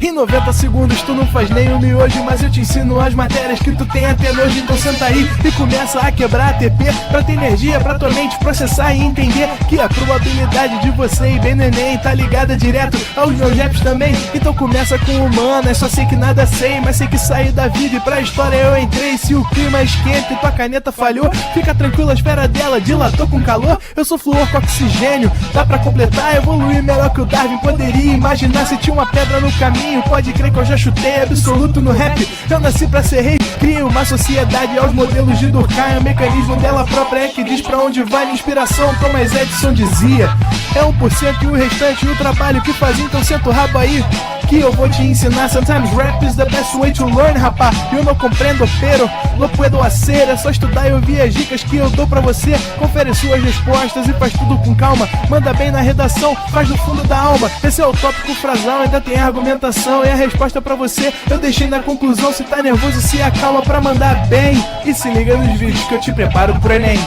Em 90 segundos tu não faz nem o miojo, mas eu te ensino as matérias que tu tem até nojo. Então senta aí e começa a quebrar ATP pra ter energia pra tua mente processar e entender que a probabilidade de você ir bem no Enem tá ligada direto aos meus raps também. Então começa com humanas, só sei que nada sei, mas sei que saí da vida e pra história eu entrei. Se o clima esquenta e tua caneta falhou, fica tranquilo, a esfera dela dilatou com calor. Eu sou flúor com oxigênio, dá pra completar, evoluir melhor que o Darwin poderia imaginar. Se tinha uma pedra no caminho, pode crer que eu já chutei absoluto no rap. Eu nasci pra ser rei, criei uma sociedade aos modelos de Durkheim. O mecanismo dela própria é que diz pra onde vai minha inspiração. Thomas Edison dizia, é 1% e o restante o trabalho que faz. Então senta o rabo aí que eu vou te ensinar. Sometimes rap is the best way to learn, rapá. Eu não compreendo, pero não puedo hacer. É só estudar e ouvir as dicas que eu dou pra você. Confere suas respostas e faz tudo com calma. Manda bem na redação, faz do fundo da alma. Esse é o tópico frasal, ainda tem argumentação. E a resposta pra você eu deixei na conclusão. Se tá nervoso, se acalma pra mandar bem. E se liga nos vídeos que eu te preparo pro Enem.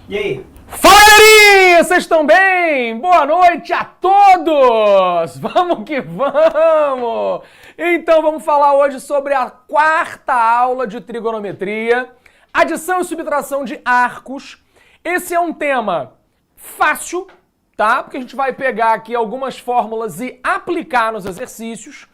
E aí? Fala, galerinha! Vocês estão bem? Boa noite a todos! Vamos que vamos! Então vamos falar hoje sobre a quarta aula de trigonometria, adição e subtração de arcos. Esse é um tema fácil, tá? Porque a gente vai pegar aqui algumas fórmulas e aplicar nos exercícios.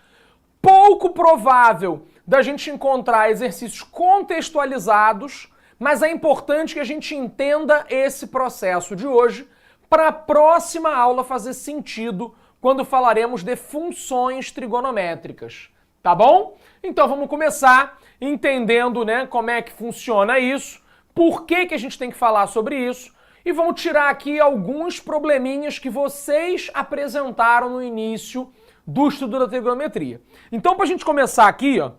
Pouco provável da gente encontrar exercícios contextualizados, mas é importante que a gente entenda esse processo de hoje para a próxima aula fazer sentido quando falaremos de funções trigonométricas, tá bom? Então vamos começar entendendo, né, como é que funciona isso, por que a gente tem que falar sobre isso e vamos tirar aqui alguns probleminhas que vocês apresentaram no início do estudo da trigonometria. Então, para a gente começar aqui, ó,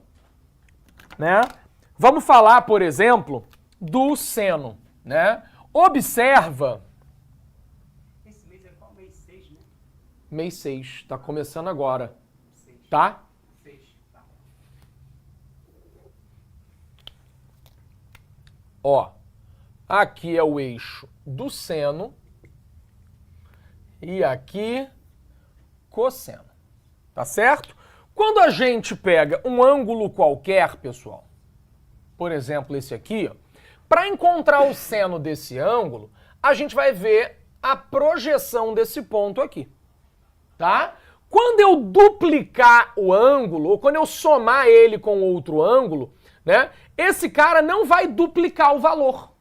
né, vamos falar, por exemplo, do seno, né? Observa. Esse mês é qual? Mês 6, né? Mês 6, tá começando agora, 6. Tá? 6, tá. Ó, aqui é o eixo do seno e aqui cosseno, tá certo? Quando a gente pega um ângulo qualquer, pessoal, por exemplo, esse aqui, ó, para encontrar o seno desse ângulo, a gente vai ver a projeção desse ponto aqui, tá? Quando eu duplicar o ângulo, ou quando eu somar ele com outro ângulo, né, esse cara não vai duplicar o valor.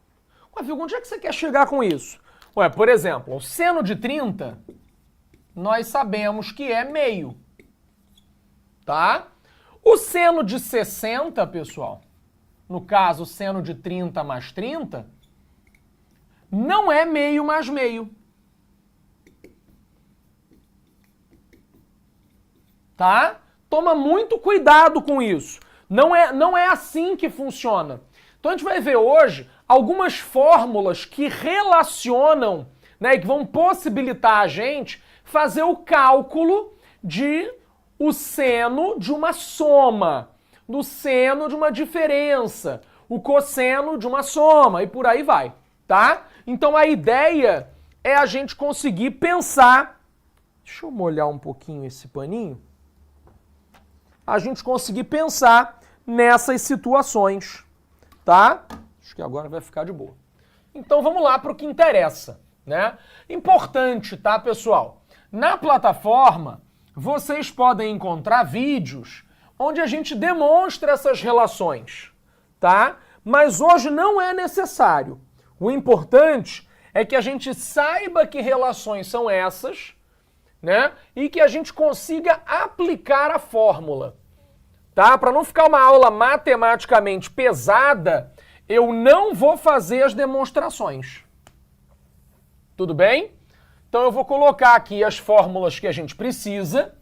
Ué, Vigo, onde é que você quer chegar com isso? Ué, por exemplo, o seno de 30, nós sabemos que é meio, tá? O seno de 60, pessoal, no caso, seno de 30 mais 30, não é meio mais meio. Tá? Toma muito cuidado com isso. Não é assim que funciona. Então a gente vai ver hoje algumas fórmulas que relacionam, né, e que vão possibilitar a gente fazer o cálculo de o seno de uma soma, do seno de uma diferença, o cosseno de uma soma e por aí vai, tá? Então a ideia é a gente conseguir pensar, deixa eu molhar um pouquinho esse paninho, a gente conseguir pensar nessas situações, tá? Acho que agora vai ficar de boa. Então vamos lá para o que interessa, né? Importante, tá, pessoal? Na plataforma, vocês podem encontrar vídeos onde a gente demonstra essas relações, tá? Mas hoje não é necessário. O importante é que a gente saiba que relações são essas, né? E que a gente consiga aplicar a fórmula, tá? Para não ficar uma aula matematicamente pesada, eu não vou fazer as demonstrações. Tudo bem? Então eu vou colocar aqui as fórmulas que a gente precisa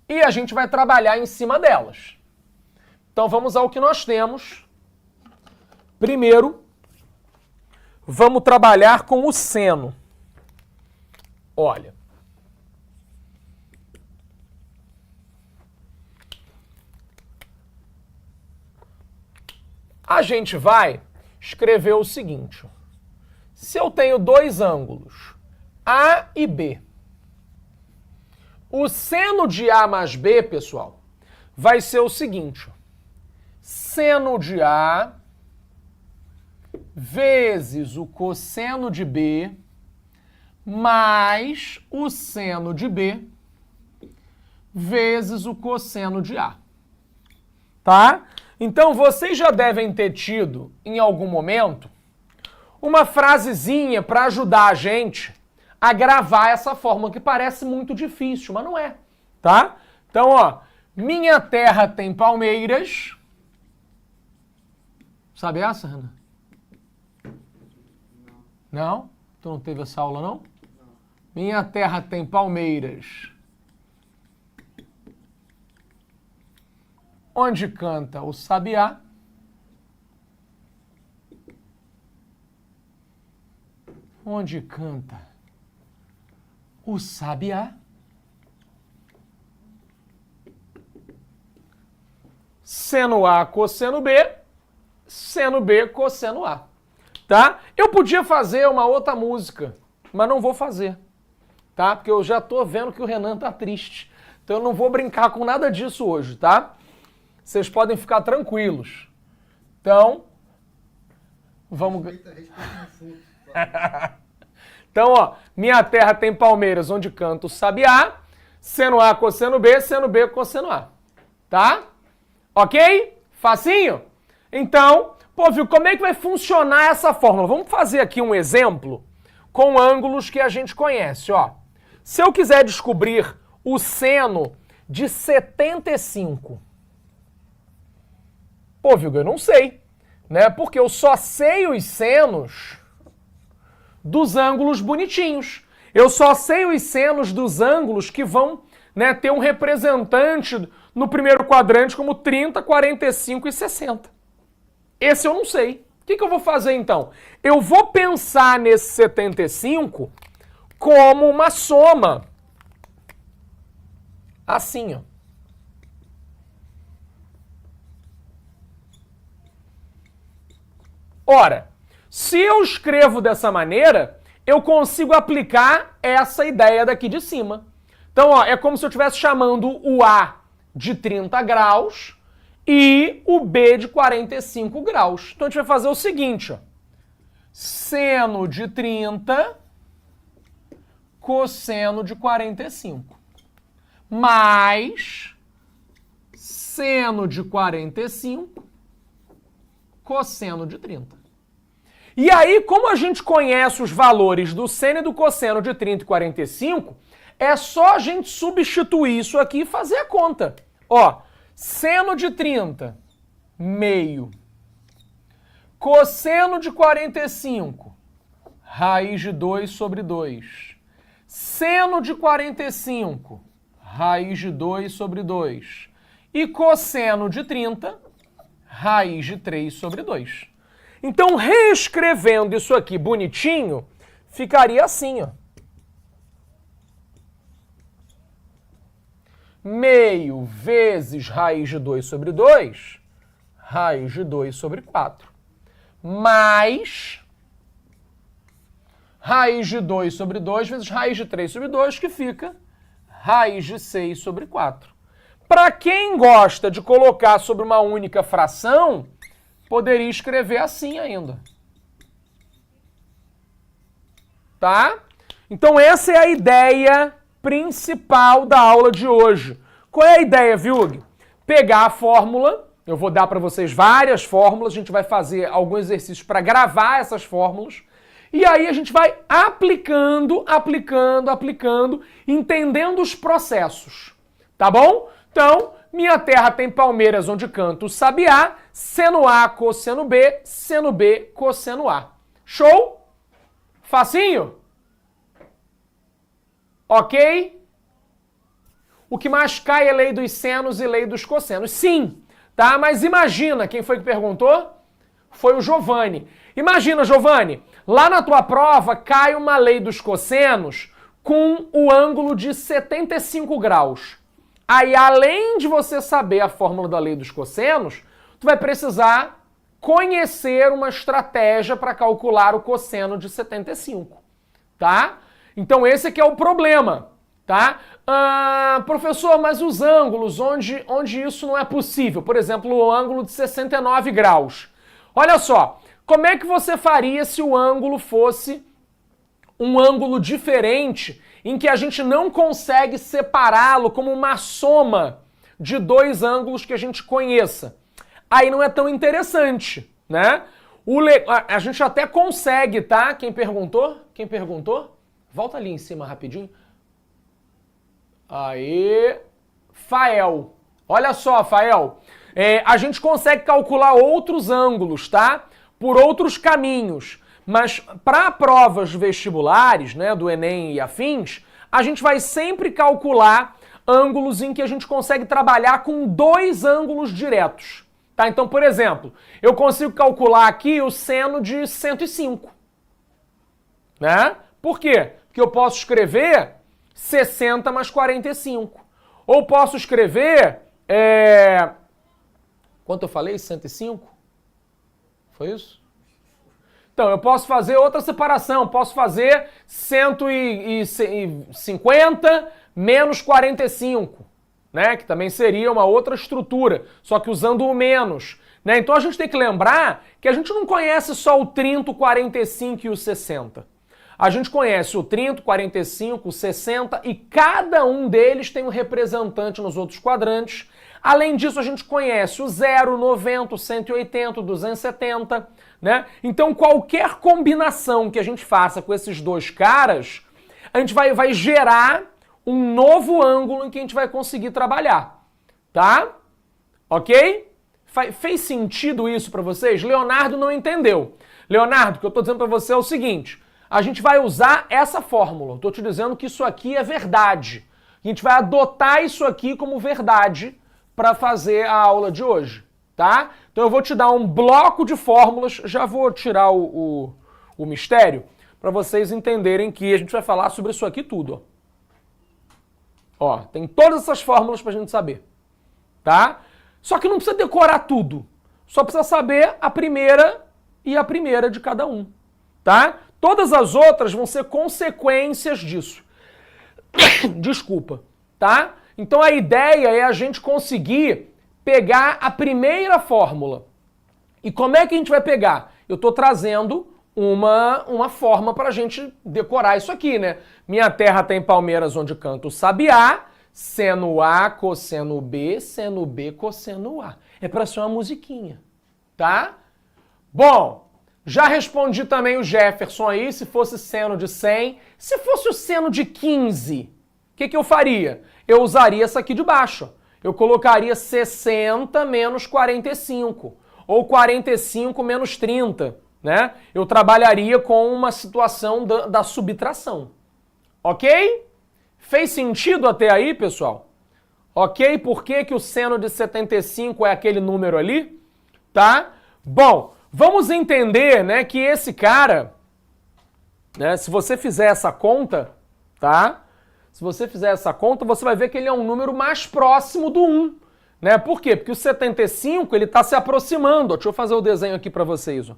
e a gente vai trabalhar em cima delas. Então vamos ao que nós temos. Primeiro, vamos trabalhar com o seno. Olha, A gente vai escrever o seguinte. Se eu tenho dois ângulos, A e B, o seno de A mais B, pessoal, vai ser o seguinte. Seno de A vezes o cosseno de B mais o seno de B vezes o cosseno de A. Tá? Então, vocês já devem ter tido, em algum momento, uma frasezinha para ajudar a gente a gravar essa fórmula, que parece muito difícil, mas não é. Tá? Então, ó, minha terra tem palmeiras. Sabe essa, Renan? Não? Tu não teve essa aula, não? Minha terra tem palmeiras. Onde canta o sabiá. Onde canta o sabiá. Seno A, cosseno B. Seno B, cosseno A. Tá? Eu podia fazer uma outra música, mas não vou fazer. Tá? Porque eu já tô vendo que o Renan tá triste. Então eu não vou brincar com nada disso hoje, tá? Vocês podem ficar tranquilos. Então, vamos... Então, ó, minha terra tem palmeiras onde canta o sabiá, seno A, cosseno B, seno B, cosseno A. Tá? Ok? Facinho? Então, pô, viu, como é que vai funcionar essa fórmula? Vamos fazer aqui um exemplo com ângulos que a gente conhece, ó. Se eu quiser descobrir o seno de 75, pô, Vilga, eu não sei, né? Porque eu só sei os senos dos ângulos bonitinhos. Eu só sei os senos dos ângulos que vão, né, ter um representante no primeiro quadrante como 30, 45 e 60. Esse eu não sei. O que eu vou fazer então? Eu vou pensar nesse 75 como uma soma. Assim, ó. Ora, se eu escrevo dessa maneira, eu consigo aplicar essa ideia daqui de cima. Então, ó, é como se eu estivesse chamando o A de 30 graus e o B de 45 graus. Então, a gente vai fazer o seguinte, ó. Seno de 30, cosseno de 45. Mais seno de 45, cosseno de 30. E aí, como a gente conhece os valores do seno e do cosseno de 30 e 45, é só a gente substituir isso aqui e fazer a conta. Ó, seno de 30, meio. Cosseno de 45, raiz de 2 sobre 2. Seno de 45, raiz de 2 sobre 2. E cosseno de 30, raiz de 3 sobre 2. Então, reescrevendo isso aqui bonitinho, ficaria assim, ó. Meio vezes raiz de 2 sobre 2, raiz de 2 sobre 4. Mais raiz de 2 sobre 2 vezes raiz de 3 sobre 2, que fica raiz de 6 sobre 4. Para quem gosta de colocar sobre uma única fração, poderia escrever assim ainda. Tá? Então essa é a ideia principal da aula de hoje. Qual é a ideia, Vilg? Pegar a fórmula, eu vou dar para vocês várias fórmulas, a gente vai fazer alguns exercícios para gravar essas fórmulas, e aí a gente vai aplicando, entendendo os processos. Tá bom? Então, minha terra tem palmeiras onde canta o sabiá, seno A, cosseno B, seno B, cosseno A. Show? Facinho? Ok? O que mais cai é lei dos senos e lei dos cossenos. Sim, tá? Mas imagina, quem foi que perguntou? Foi o Giovanni. Imagina, Giovanni, lá na tua prova cai uma lei dos cossenos com o ângulo de 75 graus. Aí, além de você saber a fórmula da lei dos cossenos, tu vai precisar conhecer uma estratégia para calcular o cosseno de 75, tá? Então esse aqui é o problema, tá? Professor, mas os ângulos onde isso não é possível, por exemplo, o ângulo de 69 graus. Olha só, como é que você faria se o ângulo fosse um ângulo diferente em que a gente não consegue separá-lo como uma soma de dois ângulos que a gente conheça? Aí não é tão interessante, né? A gente até consegue, tá? Quem perguntou? Quem perguntou? Volta ali em cima rapidinho. Aê, Fael. Olha só, Fael. A gente consegue calcular outros ângulos, tá? Por outros caminhos. Mas para provas vestibulares, né, do Enem e afins, a gente vai sempre calcular ângulos em que a gente consegue trabalhar com dois ângulos diretos. Tá? Então, por exemplo, eu consigo calcular aqui o seno de 105. Né? Por quê? Porque eu posso escrever 60 mais 45. Ou posso escrever... Quanto eu falei? 105? Foi isso? Então, eu posso fazer outra separação. Posso fazer 150 menos 45. Né? Que também seria uma outra estrutura, só que usando o menos. Né? Então a gente tem que lembrar que a gente não conhece só o 30, o 45 e o 60. A gente conhece o 30, o 45, o 60 e cada um deles tem um representante nos outros quadrantes. Além disso, a gente conhece o 0, 90, 180, 270. Né? Então qualquer combinação que a gente faça com esses dois caras, a gente vai gerar um novo ângulo em que a gente vai conseguir trabalhar, tá? Ok? Fez sentido isso para vocês? Leonardo não entendeu. Leonardo, o que eu estou dizendo para você é o seguinte, a gente vai usar essa fórmula, estou te dizendo que isso aqui é verdade. A gente vai adotar isso aqui como verdade para fazer a aula de hoje, tá? Então eu vou te dar um bloco de fórmulas, já vou tirar o mistério, para vocês entenderem que a gente vai falar sobre isso aqui tudo, ó. Ó, tem todas essas fórmulas pra gente saber, tá? Só que não precisa decorar tudo. Só precisa saber a primeira e a primeira de cada um, tá? Todas as outras vão ser consequências disso. Desculpa, tá? Então a ideia é a gente conseguir pegar a primeira fórmula. E como é que a gente vai pegar? Eu tô trazendo uma forma para a gente decorar isso aqui, né? Minha terra tem palmeiras onde canta o sabiá, seno A, cosseno B, cosseno A. É para ser uma musiquinha, tá? Bom, já respondi também o Jefferson aí, se fosse seno de 100. Se fosse o seno de 15, o que eu faria? Eu usaria essa aqui de baixo. Eu colocaria 60 menos 45, ou 45 menos 30. Né? Eu trabalharia com uma situação da subtração. Ok? Fez sentido até aí, pessoal? Ok? Por que o seno de 75 é aquele número ali? Tá? Bom, vamos entender, né, que esse cara, né, se você fizer essa conta, tá? Se você fizer essa conta, você vai ver que ele é um número mais próximo do 1. Né? Por quê? Porque o 75, ele está se aproximando. Deixa eu fazer o desenho aqui para vocês, ó.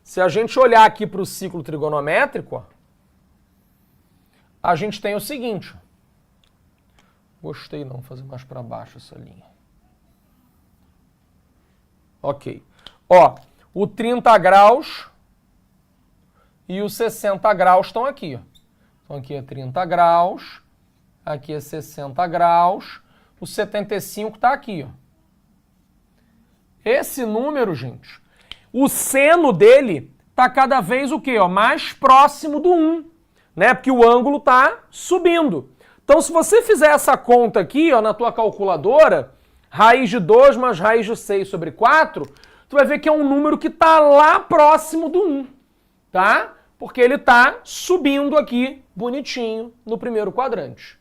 Se a gente olhar aqui para o ciclo trigonométrico, ó, a gente tem o seguinte. Gostei não, vou fazer mais para baixo essa linha. Ok. Ó, o 30 graus e os 60 graus estão aqui. Ó. Então aqui é 30 graus, aqui é 60 graus, o 75 está aqui. Ó. Esse número, gente... O seno dele está cada vez o quê? Ó, mais próximo do 1, né? Porque o ângulo está subindo. Então, se você fizer essa conta aqui, ó, na tua calculadora, raiz de 2 mais raiz de 6 sobre 4, tu vai ver que é um número que está lá próximo do 1, tá? Porque ele está subindo aqui, bonitinho, no primeiro quadrante.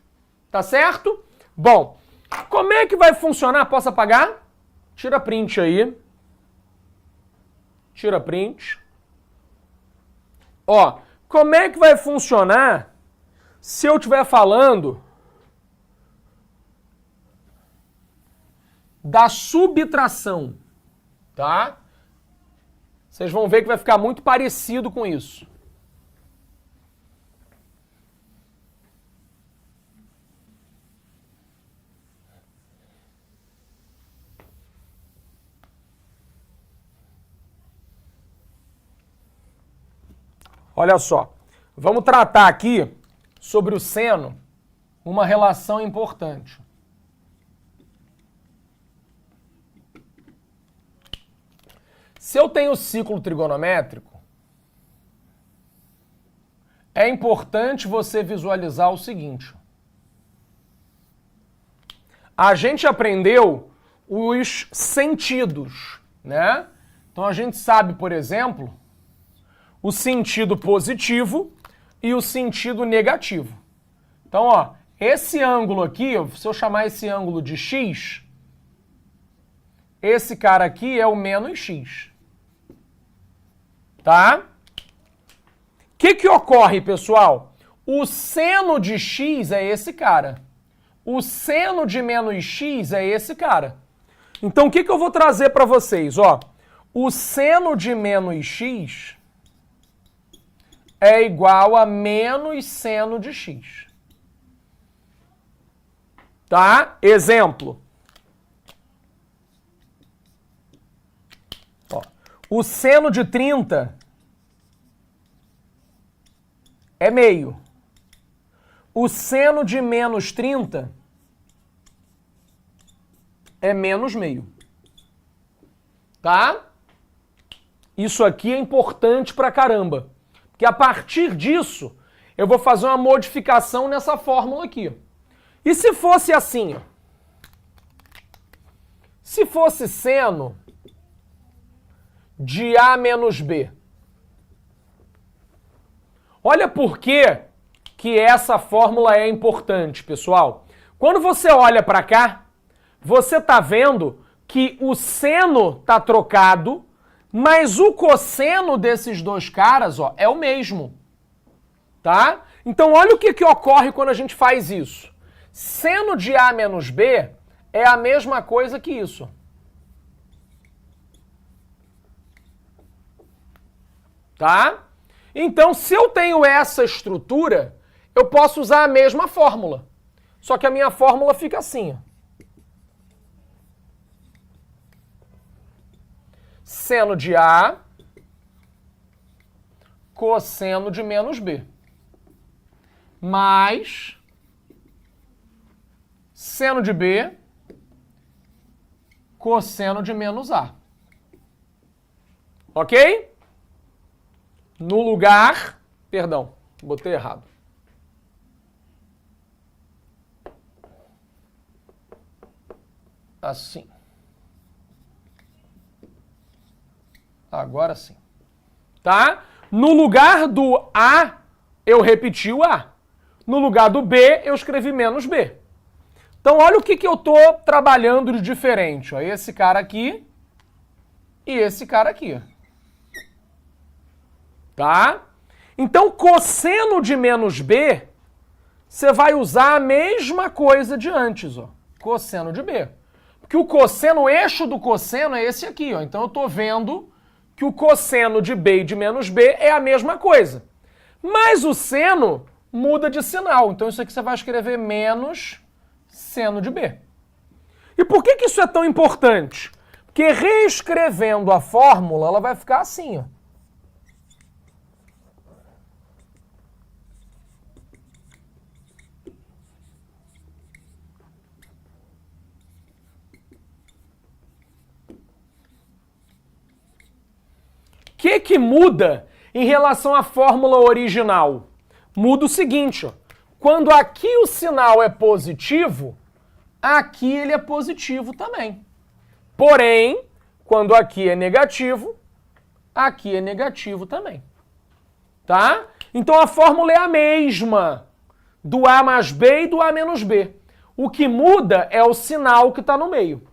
Tá certo? Bom, como é que vai funcionar? Posso apagar? Tira print aí. Tira print. Ó, como é que vai funcionar se eu estiver falando da subtração, tá? Vocês vão ver que vai ficar muito parecido com isso. Olha só, vamos tratar aqui sobre o seno, uma relação importante. Se eu tenho ciclo trigonométrico, é importante você visualizar o seguinte. A gente aprendeu os sentidos, né? Então a gente sabe, por exemplo, o sentido positivo e o sentido negativo. Então, ó, esse ângulo aqui, se eu chamar esse ângulo de x, esse cara aqui é o menos x. Tá? O que ocorre, pessoal? O seno de x é esse cara. O seno de menos x é esse cara. Então, o que eu vou trazer para vocês? Ó, o seno de menos x é igual a menos seno de x. Tá? Exemplo. Ó, o seno de 30 é meio. O seno de menos 30 é menos meio. Tá? Isso aqui é importante pra caramba. Porque a partir disso, eu vou fazer uma modificação nessa fórmula aqui. E se fosse assim, ó? Se fosse seno de A menos B. Olha por que essa fórmula é importante, pessoal. Quando você olha para cá, você está vendo que o seno está trocado, mas o cosseno desses dois caras, ó, é o mesmo. Tá? Então olha o que ocorre quando a gente faz isso. Seno de A menos B é a mesma coisa que isso. Tá? Então, se eu tenho essa estrutura, eu posso usar a mesma fórmula. Só que a minha fórmula fica assim, ó. Seno de A cosseno de menos B mais seno de B cosseno de menos A. Ok? No lugar... Perdão, botei errado. Assim. Agora sim. Tá? No lugar do A, eu repeti o A. No lugar do B, eu escrevi menos B. Então, olha o que eu estou trabalhando de diferente. Ó. Esse cara aqui e esse cara aqui. Tá? Então, cosseno de menos B, você vai usar a mesma coisa de antes. Ó. Cosseno de B. Porque o cosseno, o eixo do cosseno é esse aqui. Ó. Então, eu estou vendo que o cosseno de B e de menos B é a mesma coisa. Mas o seno muda de sinal. Então, isso aqui você vai escrever menos seno de B. E por que isso é tão importante? Porque reescrevendo a fórmula, ela vai ficar assim, ó. O que muda em relação à fórmula original? Muda o seguinte, ó. Quando aqui o sinal é positivo, aqui ele é positivo também. Porém, quando aqui é negativo, aqui é negativo também. Tá? Então a fórmula é a mesma do A mais B e do A menos B. O que muda é o sinal que está no meio.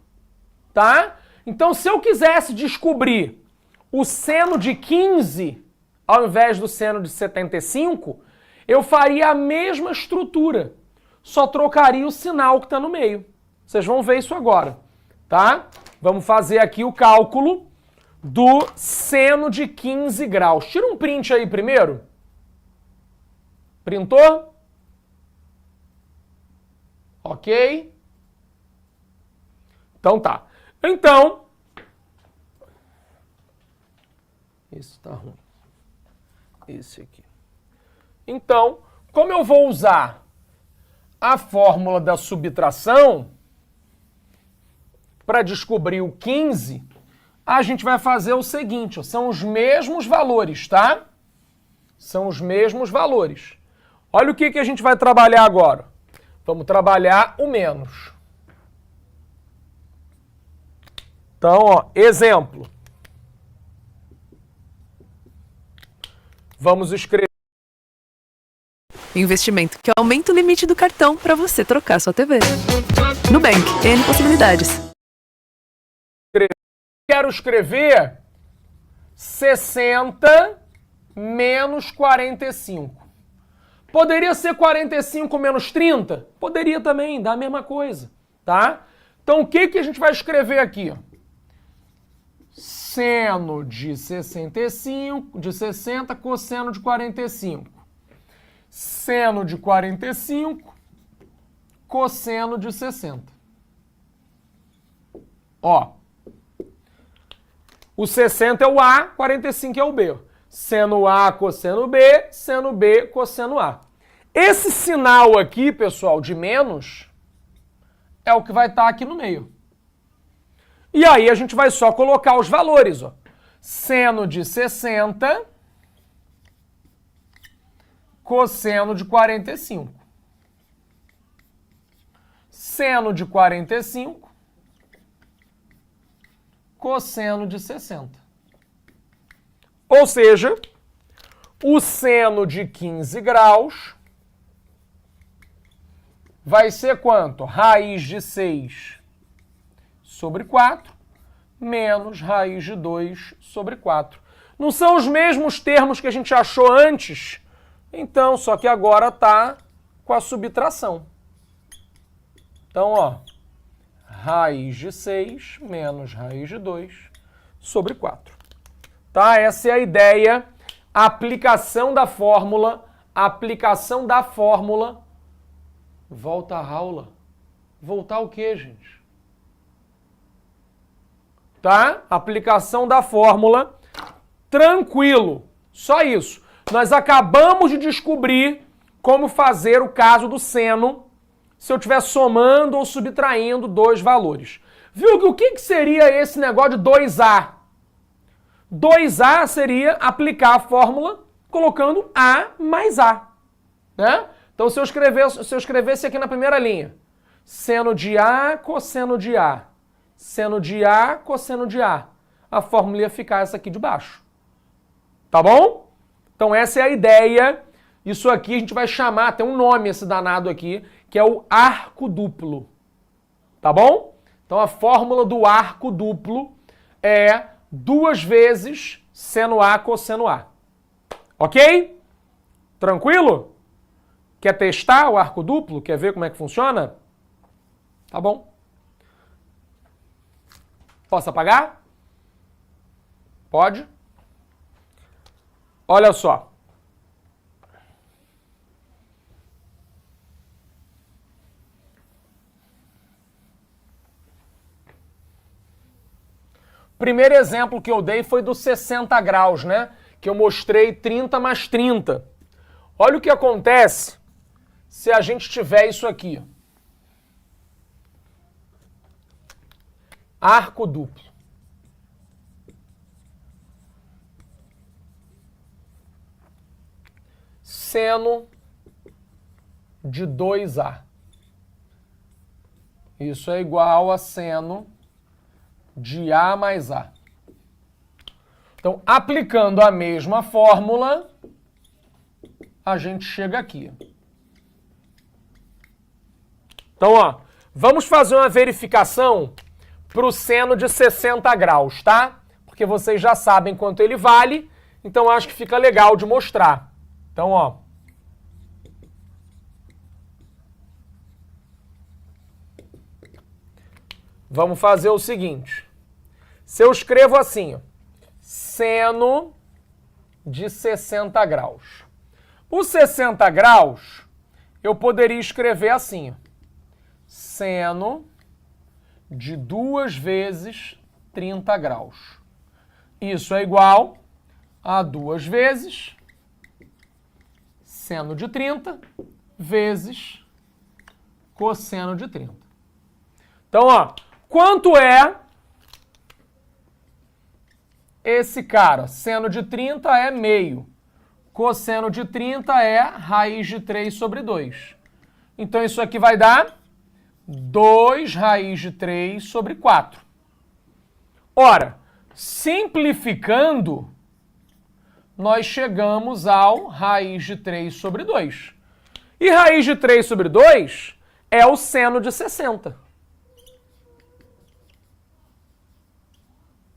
Tá? Então se eu quisesse descobrir o seno de 15, ao invés do seno de 75, eu faria a mesma estrutura, só trocaria o sinal que está no meio. Vocês vão ver isso agora, tá? Vamos fazer aqui o cálculo do seno de 15 graus. Tira um print aí primeiro. Printou? Ok. Então tá. Então, esse tá ruim. Esse aqui. Então, como eu vou usar a fórmula da subtração para descobrir o 15, a gente vai fazer o seguinte, ó, são os mesmos valores, tá? São os mesmos valores. Olha o que a gente vai trabalhar agora. Vamos trabalhar o menos. Então, ó, exemplo. Vamos escrever. Investimento que aumenta o limite do cartão para você trocar sua TV. Nubank, N possibilidades. Quero escrever 60 menos 45. Poderia ser 45 menos 30? Poderia também, dá a mesma coisa, tá? Então o que a gente vai escrever aqui? Seno de 65, de 60, cosseno de 45. Seno de 45, cosseno de 60. Ó, o 60 é o A, 45 é o B. Seno A, cosseno B, seno B, cosseno A. Esse sinal aqui, pessoal, de menos, é o que vai estar aqui no meio. E aí a gente vai só colocar os valores, ó. Seno de 60, cosseno de 45. Seno de 45, cosseno de 60. Ou seja, o seno de 15 graus vai ser quanto? Raiz de 6 sobre 4 menos raiz de 2 sobre 4. Não são os mesmos termos que a gente achou antes? Então, só que agora está com a subtração. Então, ó, raiz de 6 menos raiz de 2 sobre 4. Tá? Essa é a ideia. A aplicação da fórmula. Volta a aula. Voltar o quê, gente? Tá? Aplicação da fórmula. Tranquilo. Só isso. Nós acabamos de descobrir como fazer o caso do seno se eu estiver somando ou subtraindo dois valores. Viu que o que seria esse negócio de 2A? 2A seria aplicar a fórmula colocando A mais A. Né? Então, se eu escrevesse aqui na primeira linha, seno de A, cosseno de A, seno de A, cosseno de A, a fórmula ia ficar essa aqui de baixo. Tá bom? Então, essa é a ideia. Isso aqui a gente vai chamar, tem um nome esse danado aqui, que é o arco duplo. Tá bom? Então, a fórmula do arco duplo é 2 vezes seno A, cosseno A. Ok? Tranquilo? Quer testar o arco duplo? Quer ver como é que funciona? Tá bom. Posso apagar? Pode? Olha só. Primeiro exemplo que eu dei foi do 60 graus, né? Que eu mostrei 30 mais 30. Olha o que acontece se a gente tiver isso aqui. Arco duplo. Seno de 2A. Isso é igual a seno de A mais A. Então, aplicando a mesma fórmula, a gente chega aqui. Então, ó, vamos fazer uma verificação para o seno de 60 graus, tá? Porque vocês já sabem quanto ele vale, então acho que fica legal de mostrar. Então, ó. Vamos fazer o seguinte. Se eu escrevo assim, ó, seno de 60 graus. O 60 graus, eu poderia escrever assim, ó. Seno de 2 vezes 30 graus. Isso é igual a 2 vezes seno de 30 vezes cosseno de 30. Então, ó, quanto é esse cara? Seno de 30 é meio. Cosseno de 30 é raiz de 3 sobre 2. Então, isso aqui vai dar 2 raiz de 3 sobre 4. Ora, simplificando, nós chegamos ao raiz de 3 sobre 2. E raiz de 3 sobre 2 é o seno de 60.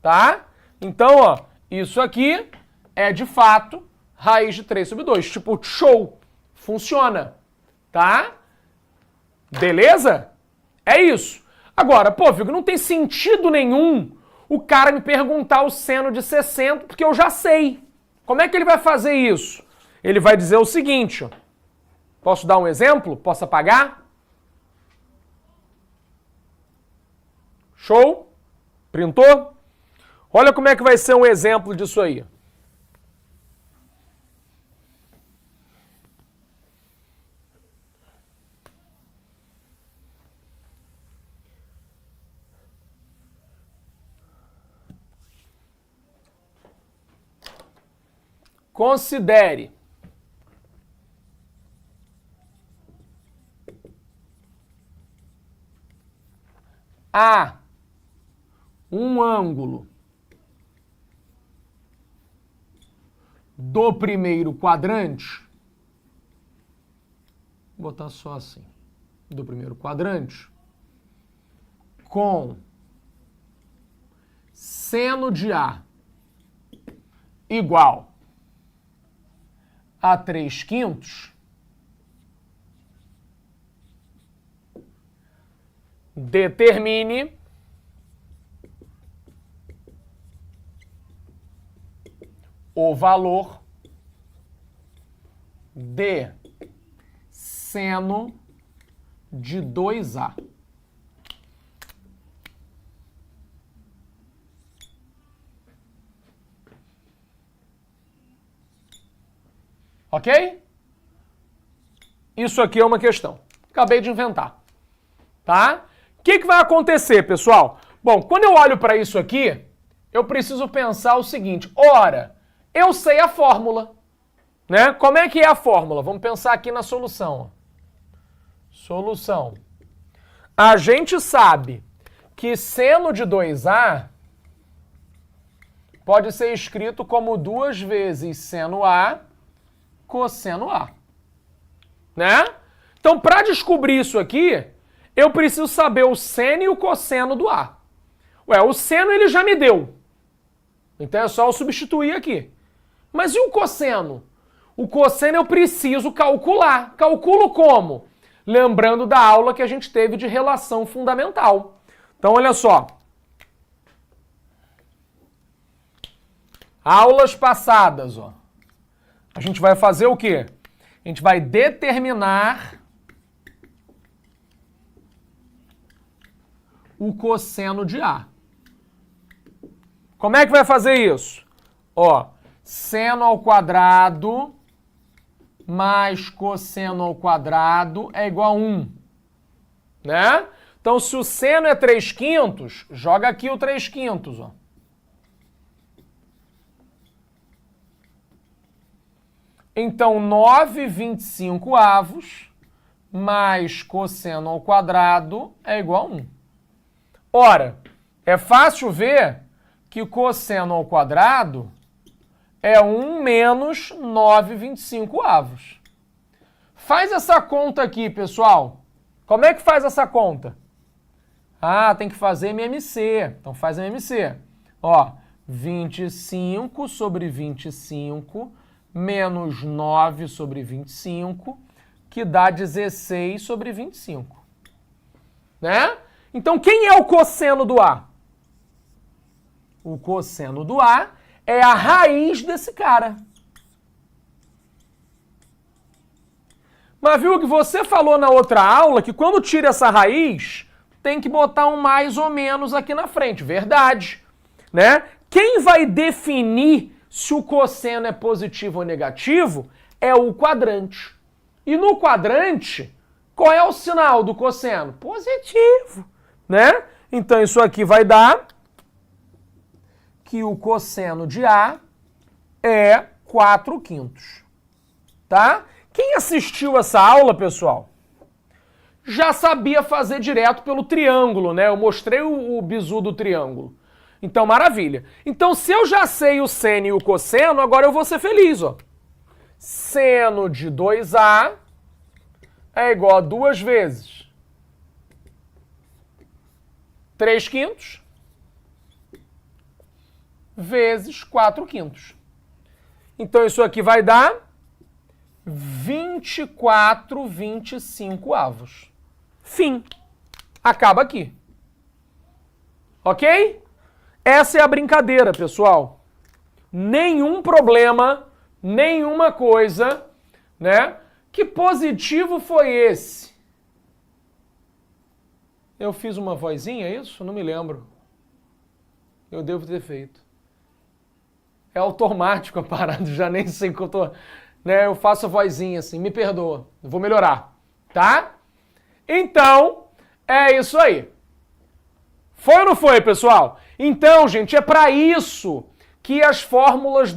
Tá? Então, ó, isso aqui é de fato raiz de 3 sobre 2. Tipo, show! Funciona. Tá? Beleza? É isso. Agora, pô, Vigo, não tem sentido nenhum o cara me perguntar o seno de 60, porque eu já sei. Como é que ele vai fazer isso? Ele vai dizer o seguinte, ó. Posso dar um exemplo? Posso apagar? Show? Printou? Olha como é que vai ser um exemplo disso aí. Considere A um ângulo do primeiro quadrante, vou botar só assim, do primeiro quadrante, com seno de A igual a 3/5, determine o valor de seno de 2A. Ok? Isso aqui é uma questão. Acabei de inventar. Tá? O que vai acontecer, pessoal? Bom, quando eu olho para isso aqui, eu preciso pensar o seguinte. Ora, eu sei a fórmula. Né? Como é que é a fórmula? Vamos pensar aqui na solução. Solução. A gente sabe que seno de 2A pode ser escrito como 2 vezes seno A cosseno A. Né? Então, para descobrir isso aqui, eu preciso saber o seno e o cosseno do A. Ué, o seno ele já me deu. Então é só eu substituir aqui. Mas e o cosseno? O cosseno eu preciso calcular. Calculo como? Lembrando da aula que a gente teve de relação fundamental. Então, olha só. Aulas passadas, ó. A gente vai fazer o quê? A gente vai determinar o cosseno de A. Como é que vai fazer isso? Ó, seno ao quadrado mais cosseno ao quadrado é igual a 1. Né? Então, se o seno é 3/5, joga aqui o 3/5, ó. Então, 9/25 mais cosseno ao quadrado é igual a 1. Ora, é fácil ver que o cosseno ao quadrado é 1 menos 9/25. Faz essa conta aqui, pessoal. Como é que faz essa conta? Ah, tem que fazer MMC. Então, faz MMC. Ó, 25 sobre 25 menos 9 sobre 25, que dá 16 sobre 25. Né? Então, quem é o cosseno do A? O cosseno do A é a raiz desse cara. Mas viu que você falou na outra aula que quando tira essa raiz, tem que botar um mais ou menos aqui na frente. Verdade, né? Quem vai definir se o cosseno é positivo ou negativo é o quadrante. E no quadrante, qual é o sinal do cosseno? Positivo, né? Então isso aqui vai dar que o cosseno de A é 4/5, tá? Quem assistiu essa aula, pessoal, já sabia fazer direto pelo triângulo, né? Eu mostrei o bizu do triângulo. Então, maravilha. Então, se eu já sei o seno e o cosseno, agora eu vou ser feliz, ó. Seno de 2A é igual a 2 vezes 3/5 vezes 4/5. Então, isso aqui vai dar 24/25. Fim. Acaba aqui. Ok? Essa é a brincadeira, pessoal. Nenhum problema, nenhuma coisa, né? Que positivo foi esse? Eu fiz uma vozinha, é isso? Não me lembro. Eu devo ter feito. É automático a parada, já nem sei que eu tô... Né? Eu faço a vozinha assim, me perdoa. Eu vou melhorar, tá? Então, é isso aí. Foi ou não foi, pessoal? Então, gente, é para isso que as fórmulas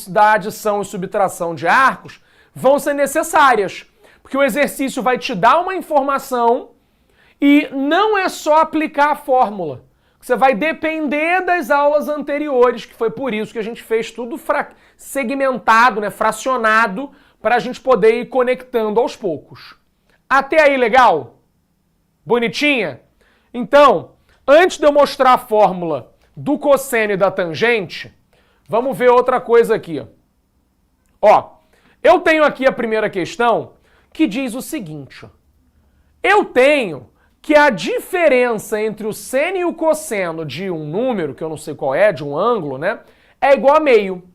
da adição e subtração de arcos vão ser necessárias. Porque o exercício vai te dar uma informação e não é só aplicar a fórmula. Você vai depender das aulas anteriores, que foi por isso que a gente fez tudo segmentado, né, fracionado, para a gente poder ir conectando aos poucos. Até aí, legal? Bonitinha? Então, antes de eu mostrar a fórmula do cosseno e da tangente, vamos ver outra coisa aqui. Ó, eu tenho aqui a primeira questão que diz o seguinte. Ó, eu tenho que a diferença entre o seno e o cosseno de um número, que eu não sei qual é, de um ângulo, né, é igual a meio.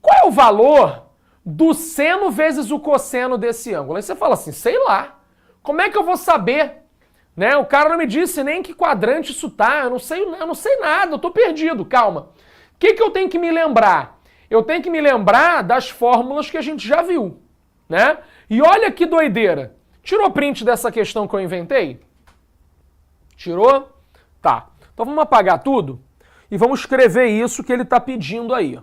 Qual é o valor do seno vezes o cosseno desse ângulo? Aí você fala assim, sei lá. Como é que eu vou saber? Né? O cara não me disse nem que quadrante isso tá, eu não sei nada, eu tô perdido, calma. O que eu tenho que me lembrar? Eu tenho que me lembrar das fórmulas que a gente já viu, né? E olha que doideira. Tirou print dessa questão que eu inventei? Tirou? Tá. Então vamos apagar tudo e vamos escrever isso que ele tá pedindo aí, ó.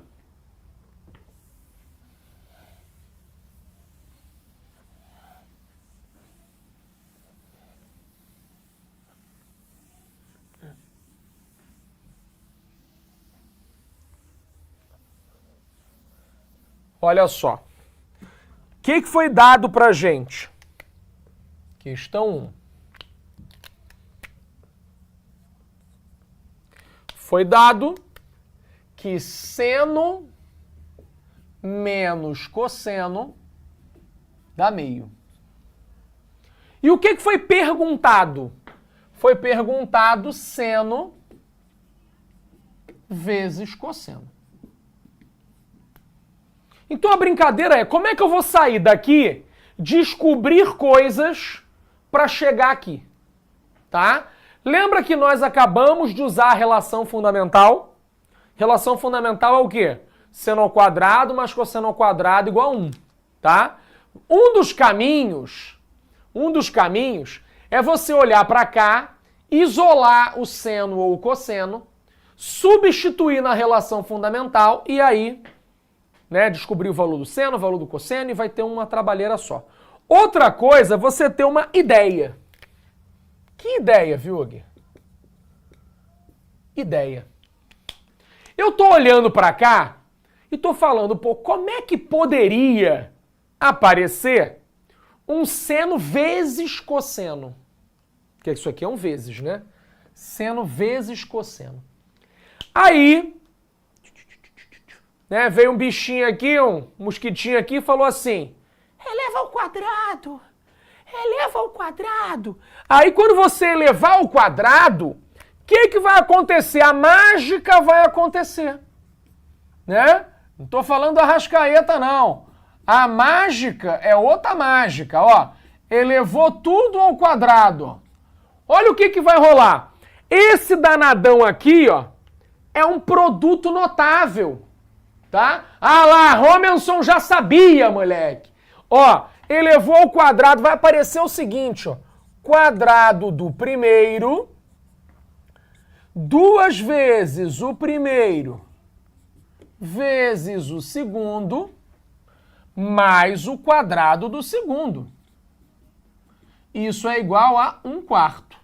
Olha só. O que foi dado pra gente? Questão 1. Foi dado que seno menos cosseno dá meio. E o que foi perguntado? Foi perguntado seno vezes cosseno. Então a brincadeira é, como é que eu vou sair daqui, descobrir coisas para chegar aqui, tá? Lembra que nós acabamos de usar a relação fundamental? Relação fundamental é o quê? Seno ao quadrado mais cosseno ao quadrado igual a 1, tá? Um dos caminhos é você olhar para cá, isolar o seno ou o cosseno, substituir na relação fundamental e aí... né, descobrir o valor do seno, o valor do cosseno e vai ter uma trabalheira só. Outra coisa é você ter uma ideia. Que ideia, viu, Gui? Ideia. Eu tô olhando para cá e tô falando, pô, como é que poderia aparecer um seno vezes cosseno? Porque isso aqui é um vezes, né? Seno vezes cosseno. Aí... né, veio um bichinho aqui, um mosquitinho aqui e falou assim, eleva ao quadrado, eleva ao quadrado. Aí quando você elevar ao quadrado, o que vai acontecer? A mágica vai acontecer. né? Não tô falando da Arrascaeta, não. A mágica é outra mágica, ó. Elevou tudo ao quadrado. Olha o que vai rolar. Esse danadão aqui, ó, é um produto notável, tá? Ah lá, Romenson já sabia, moleque. Ó, elevou ao quadrado, vai aparecer o seguinte, ó. Quadrado do primeiro, 2 vezes o primeiro, vezes o segundo, mais o quadrado do segundo. Isso é igual a 1/4.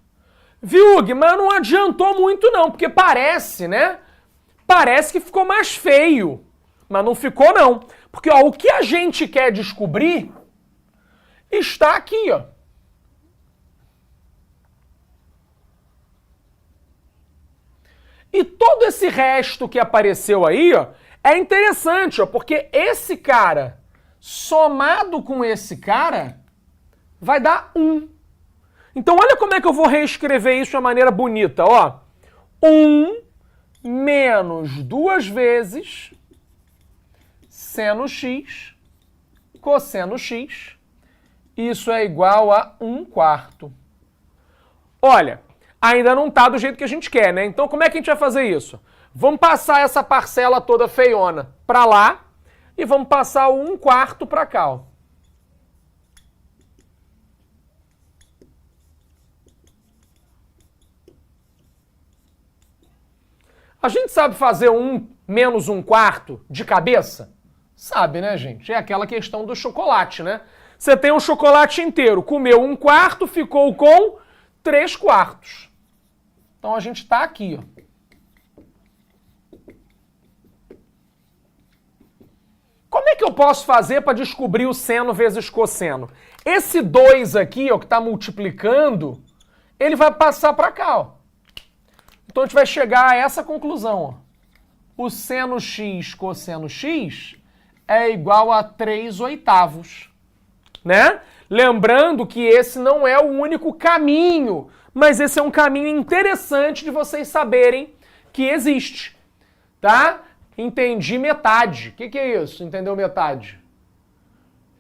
Viu, Gui? Mas não adiantou muito não, porque parece, né? Parece que ficou mais feio. Mas não ficou não. Porque ó, o que a gente quer descobrir está aqui, ó. E todo esse resto que apareceu aí, ó, é interessante, ó, porque esse cara somado com esse cara vai dar 1. Então olha como é que eu vou reescrever isso de uma maneira bonita, ó. 1 menos 2 vezes seno x cosseno x. Isso é igual a 1/4. Olha, ainda não tá do jeito que a gente quer, né? Então como é que a gente vai fazer isso? Vamos passar essa parcela toda feiona para lá e vamos passar o 1/4 para cá, ó. A gente sabe fazer 1 menos 1/4 de cabeça? Sabe, né, gente? É aquela questão do chocolate, né? Você tem um chocolate inteiro, comeu 1/4, ficou com 3/4. Então a gente tá aqui, ó. Como é que eu posso fazer para descobrir o seno vezes cosseno? Esse 2 aqui, ó, que está multiplicando, ele vai passar para cá, ó. Então a gente vai chegar a essa conclusão, ó. O seno x cosseno x é igual a 3/8, né? Lembrando que esse não é o único caminho, mas esse é um caminho interessante de vocês saberem que existe, tá? Entendi metade. O que é isso? Entendeu metade?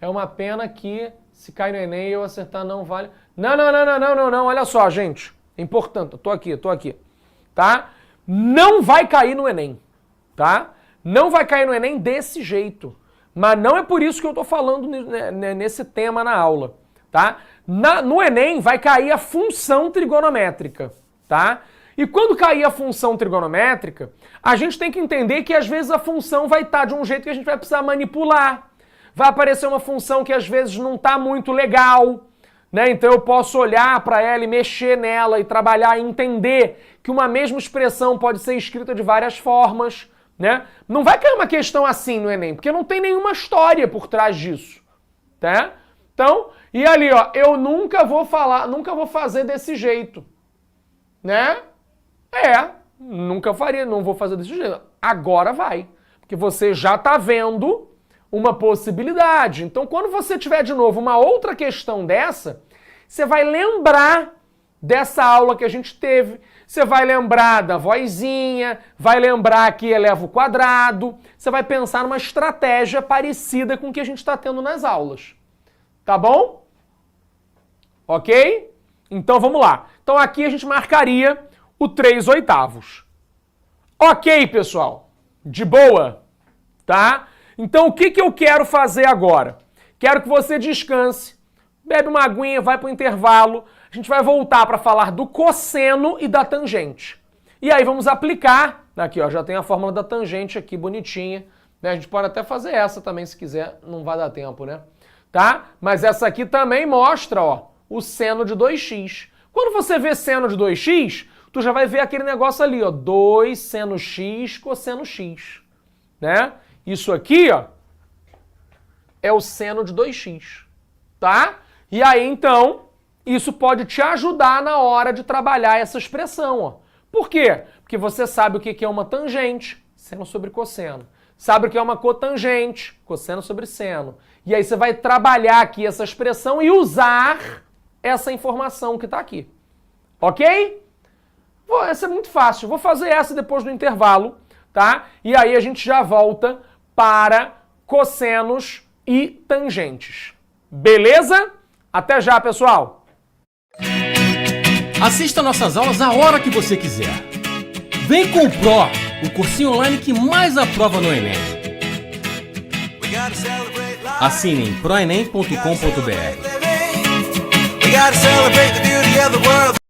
É uma pena que se cai no Enem e eu acertar não vale... Não. Olha só, gente. É importante. Tô aqui. Tá? Não vai cair no Enem. Tá? Não vai cair no Enem desse jeito. Mas não é por isso que eu tô falando nesse tema na aula. Tá? No Enem vai cair a função trigonométrica. Tá? E quando cair a função trigonométrica, a gente tem que entender que às vezes a função vai estar de um jeito que a gente vai precisar manipular. Vai aparecer uma função que às vezes não está muito legal, né? Então eu posso olhar para ela e mexer nela e trabalhar e entender que uma mesma expressão pode ser escrita de várias formas, né? Não vai cair uma questão assim no Enem, porque não tem nenhuma história por trás disso, tá? Então, e ali, ó, eu nunca vou fazer desse jeito, né? Nunca faria, não vou fazer desse jeito. Agora vai, porque você já está vendo uma possibilidade. Então, quando você tiver de novo uma outra questão dessa, você vai lembrar dessa aula que a gente teve, você vai lembrar da vozinha, vai lembrar que eleva o quadrado, você vai pensar numa estratégia parecida com o que a gente está tendo nas aulas. Tá bom? Ok? Então, vamos lá. Então, aqui a gente marcaria o 3/8. Ok, pessoal? De boa? Tá? Então, o que eu quero fazer agora? Quero que você descanse, bebe uma aguinha, vai para o intervalo. A gente vai voltar para falar do cosseno e da tangente. E aí vamos aplicar. Aqui, ó, já tem a fórmula da tangente aqui, bonitinha. Né? A gente pode até fazer essa também, se quiser. Não vai dar tempo, né? Tá? Mas essa aqui também mostra, ó, o seno de 2x. Quando você vê seno de 2x, tu já vai ver aquele negócio ali, ó, 2 seno x cosseno x, né? Isso aqui, ó, é o seno de 2x, tá? E aí, então, isso pode te ajudar na hora de trabalhar essa expressão, ó. Por quê? Porque você sabe o que é uma tangente, seno sobre cosseno. Sabe o que é uma cotangente, cosseno sobre seno. E aí você vai trabalhar aqui essa expressão e usar essa informação que está aqui. Ok? Essa é muito fácil. Vou fazer essa depois do intervalo, tá? E aí a gente já volta para cossenos e tangentes. Beleza? Até já, pessoal! Assista nossas aulas a hora que você quiser. Vem com o Pro, o cursinho online que mais aprova no Enem. Assine em proenem.com.br.